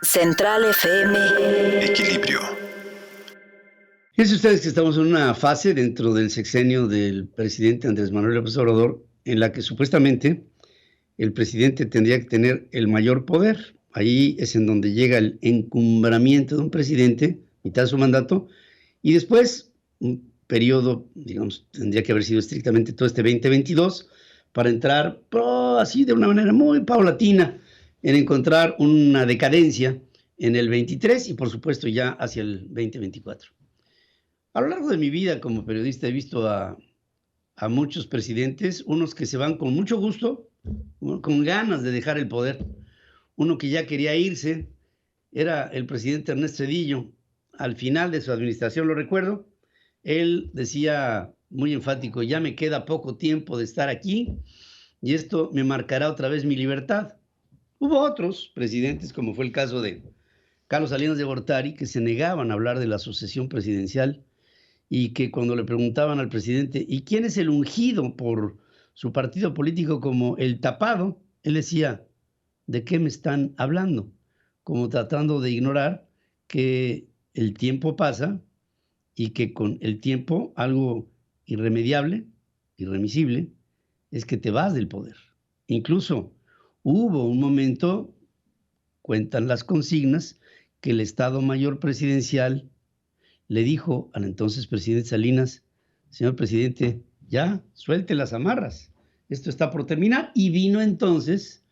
Central FM. Equilibrio. Fíjense ustedes que estamos en una fase dentro del sexenio del presidente Andrés Manuel López Obrador en la que supuestamente el presidente tendría que tener el mayor poder. Ahí es en donde llega el encumbramiento de un presidente, mitad de su mandato, y después un periodo, digamos, tendría que haber sido estrictamente todo este 2022 para entrar así de una manera muy paulatina en encontrar una decadencia en el 23 y por supuesto ya hacia el 2024. A lo largo de mi vida como periodista he visto a muchos presidentes, unos que se van con mucho gusto, con ganas de dejar el poder. Uno que ya quería irse era el presidente Ernesto Zedillo. Al final de su administración, lo recuerdo, él decía muy enfático: ya me queda poco tiempo de estar aquí y esto me marcará otra vez mi libertad. Hubo otros presidentes, como fue el caso de Carlos Salinas de Gortari, que se negaban a hablar de la sucesión presidencial y que cuando le preguntaban al presidente ¿y quién es el ungido por su partido político como el tapado?, él decía: ¿de qué me están hablando? Como tratando de ignorar que el tiempo pasa y que con el tiempo algo irremediable, irremisible, es que te vas del poder. Incluso hubo un momento, cuentan las consignas, que el Estado Mayor Presidencial le dijo al entonces presidente Salinas: señor presidente, ya suelte las amarras, esto está por terminar. Y vino entonces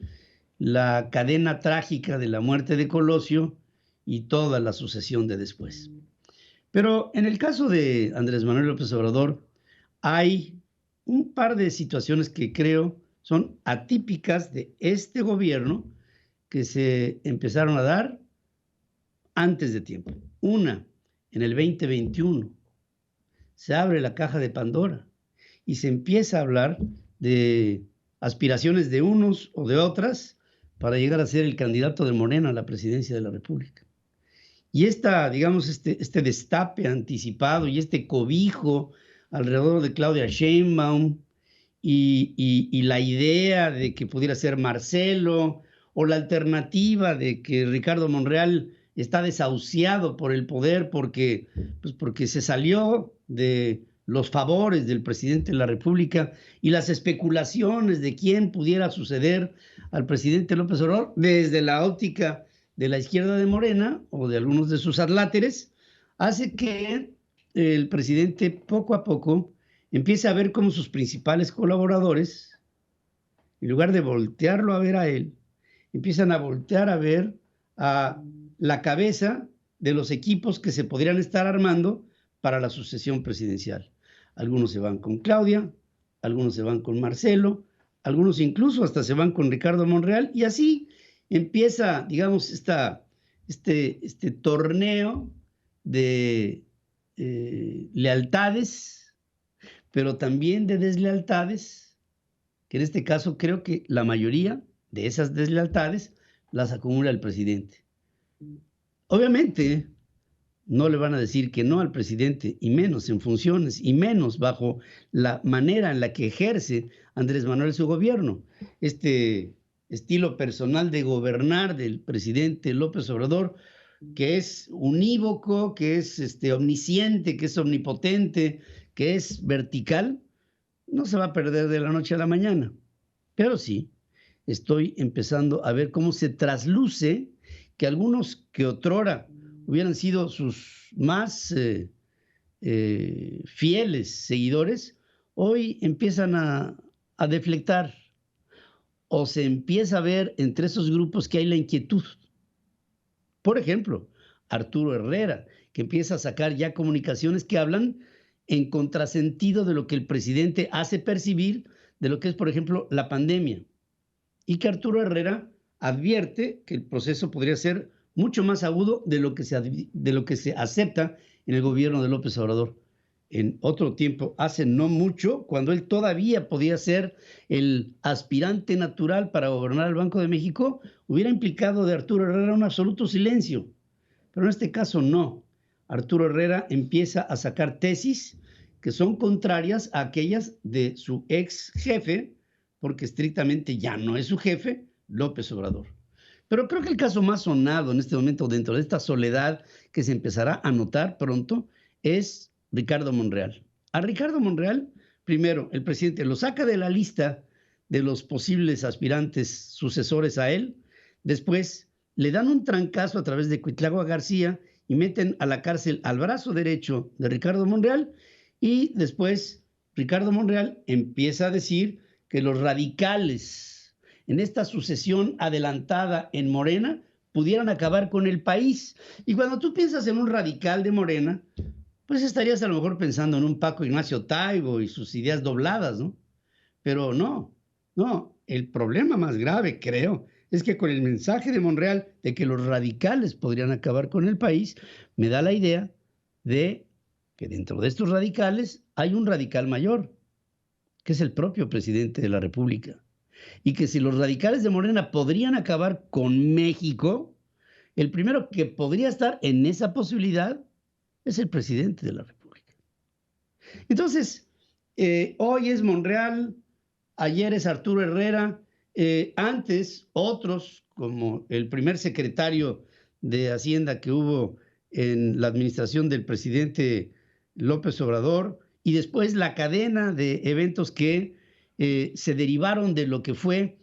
la cadena trágica de la muerte de Colosio y toda la sucesión de después. Pero en el caso de Andrés Manuel López Obrador hay un par de situaciones que creo son atípicas de este gobierno que se empezaron a dar antes de tiempo. Una, en el 2021 se abre la caja de Pandora y se empieza a hablar de aspiraciones de unos o de otras para llegar a ser el candidato de Morena a la presidencia de la República. Y digamos, este destape anticipado y este cobijo alrededor de Claudia Sheinbaum y la idea de que pudiera ser Marcelo, o la alternativa de que Ricardo Monreal está desahuciado por el poder porque se salió de los favores del presidente de la República, y las especulaciones de quién pudiera suceder al presidente López Obrador desde la óptica de la izquierda de Morena o de algunos de sus adláteres, hace que el presidente poco a poco empiece a ver cómo sus principales colaboradores, en lugar de voltearlo a ver a él, empiezan a voltear a ver a la cabeza de los equipos que se podrían estar armando para la sucesión presidencial. Algunos se van con Claudia, algunos se van con Marcelo, algunos incluso hasta se van con Ricardo Monreal, y así empieza, digamos, este torneo de lealtades, pero también de deslealtades, que en este caso creo que la mayoría de esas deslealtades las acumula el presidente. Obviamente no le van a decir que no al presidente, y menos en funciones, y menos bajo la manera en la que ejerce Andrés Manuel su gobierno. Este estilo personal de gobernar del presidente López Obrador, que es unívoco, que es omnisciente, que es omnipotente, que es vertical, no se va a perder de la noche a la mañana. Pero sí, estoy empezando a ver cómo se trasluce que algunos que otrora hubieran sido sus más fieles seguidores, hoy empiezan a deflectar, o se empieza a ver entre esos grupos que hay la inquietud. Por ejemplo, Arturo Herrera, que empieza a sacar ya comunicaciones que hablan en contrasentido de lo que el presidente hace percibir de lo que es, por ejemplo, la pandemia. Y que Arturo Herrera advierte que el proceso podría ser mucho más agudo de lo que se acepta en el gobierno de López Obrador. En otro tiempo, hace no mucho, cuando él todavía podía ser el aspirante natural para gobernar el Banco de México, hubiera implicado de Arturo Herrera un absoluto silencio. Pero en este caso no. Arturo Herrera empieza a sacar tesis que son contrarias a aquellas de su ex jefe, porque estrictamente ya no es su jefe, López Obrador. Pero creo que el caso más sonado en este momento, dentro de esta soledad que se empezará a notar pronto, es Ricardo Monreal. A Ricardo Monreal, primero, el presidente lo saca de la lista de los posibles aspirantes sucesores a él, después le dan un trancazo a través de Cuitlagua García y meten a la cárcel al brazo derecho de Ricardo Monreal, y después Ricardo Monreal empieza a decir que los radicales en esta sucesión adelantada en Morena pudieran acabar con el país. Y cuando tú piensas en un radical de Morena, pues estarías a lo mejor pensando en un Paco Ignacio Taibo y sus ideas dobladas, ¿no? Pero no, el problema más grave, creo, es que con el mensaje de Monreal de que los radicales podrían acabar con el país, me da la idea de que dentro de estos radicales hay un radical mayor, que es el propio presidente de la República. Y que si los radicales de Morena podrían acabar con México, el primero que podría estar en esa posibilidad es el presidente de la República. Entonces, hoy es Monreal, ayer es Arturo Herrera, antes otros, como el primer secretario de Hacienda que hubo en la administración del presidente López Obrador, y después la cadena de eventos que se derivaron de lo que fue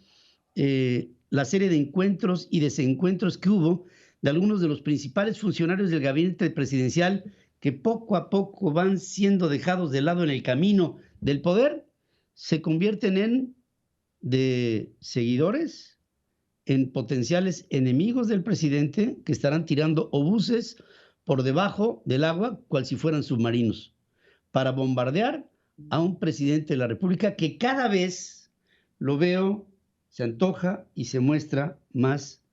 la serie de encuentros y desencuentros que hubo de algunos de los principales funcionarios del gabinete presidencial, que poco a poco van siendo dejados de lado en el camino del poder, se convierten en de seguidores, en potenciales enemigos del presidente, que estarán tirando obuses por debajo del agua, cual si fueran submarinos, para bombardear a un presidente de la República que cada vez lo veo, se antoja y se muestra más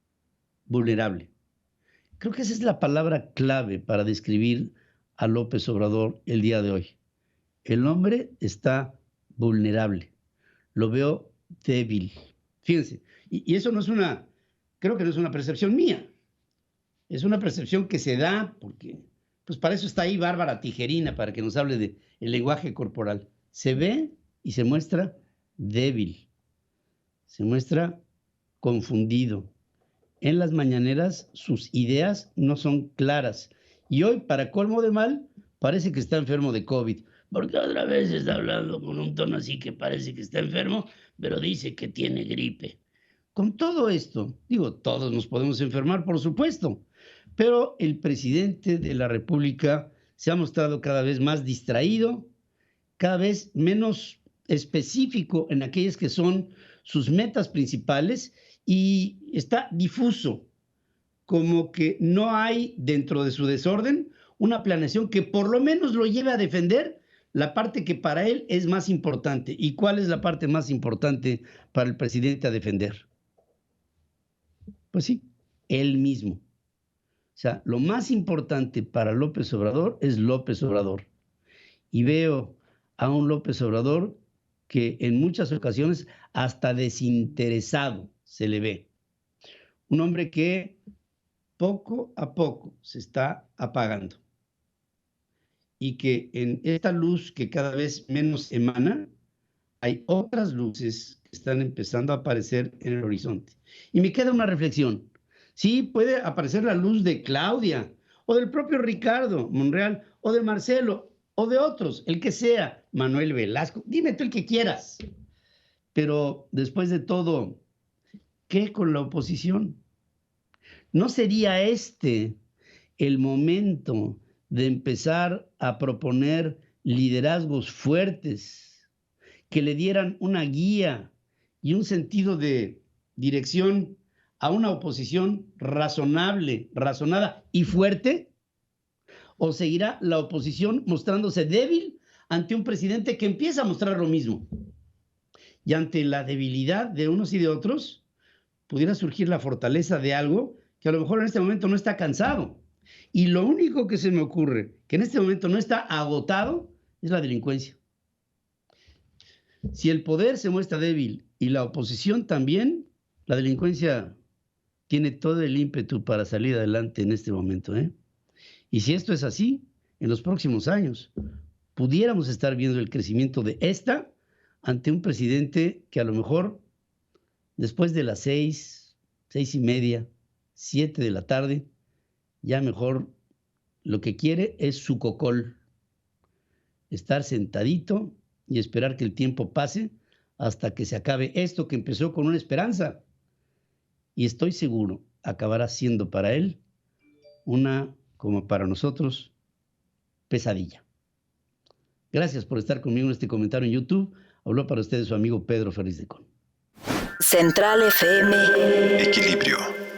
vulnerable. Creo que esa es la palabra clave para describir a López Obrador el día de hoy. El hombre está vulnerable, lo veo débil. Fíjense, y eso no es creo que no es una percepción mía, es una percepción que se da porque, pues para eso está ahí Bárbara Tijerina, para que nos hable del lenguaje corporal. Se ve y se muestra débil, se muestra confundido. En las mañaneras sus ideas no son claras. Y hoy, para colmo de mal, parece que está enfermo de COVID. Porque otra vez está hablando con un tono así que parece que está enfermo, pero dice que tiene gripe. Con todo esto, digo, todos nos podemos enfermar, por supuesto, pero el presidente de la República se ha mostrado cada vez más distraído, cada vez menos específico en aquellas que son sus metas principales, y está difuso, como que no hay dentro de su desorden una planeación que por lo menos lo lleve a defender la parte que para él es más importante. ¿Y cuál es la parte más importante para el presidente a defender? Pues sí, él mismo. O sea, lo más importante para López Obrador es López Obrador. Y veo a un López Obrador que en muchas ocasiones hasta desinteresado se le ve. Un hombre que poco a poco se está apagando. Y que en esta luz que cada vez menos emana, hay otras luces que están empezando a aparecer en el horizonte. Y me queda una reflexión. Sí, puede aparecer la luz de Claudia, o del propio Ricardo Monreal, o de Marcelo, o de otros, el que sea, Manuel Velasco, dime tú el que quieras. Pero después de todo, ¿qué con la oposición? ¿No sería este el momento de empezar a proponer liderazgos fuertes que le dieran una guía y un sentido de dirección a una oposición razonable, razonada y fuerte? ¿O seguirá la oposición mostrándose débil ante un presidente que empieza a mostrar lo mismo? Y ante la debilidad de unos y de otros, pudiera surgir la fortaleza de algo que a lo mejor en este momento no está cansado. Y lo único que se me ocurre, que en este momento no está agotado, es la delincuencia. Si el poder se muestra débil y la oposición también, la delincuencia tiene todo el ímpetu para salir adelante en este momento, ¿eh? Y si esto es así, en los próximos años pudiéramos estar viendo el crecimiento de esta ante un presidente que a lo mejor después de las 6, 6:30, 7 de la tarde, ya mejor lo que quiere es su cocol, estar sentadito y esperar que el tiempo pase hasta que se acabe esto que empezó con una esperanza. Y estoy seguro, acabará siendo para él una, como para nosotros, pesadilla. Gracias por estar conmigo en este comentario en YouTube. Habló para ustedes su amigo Pedro Ferriz de Con. Central FM. Equilibrio.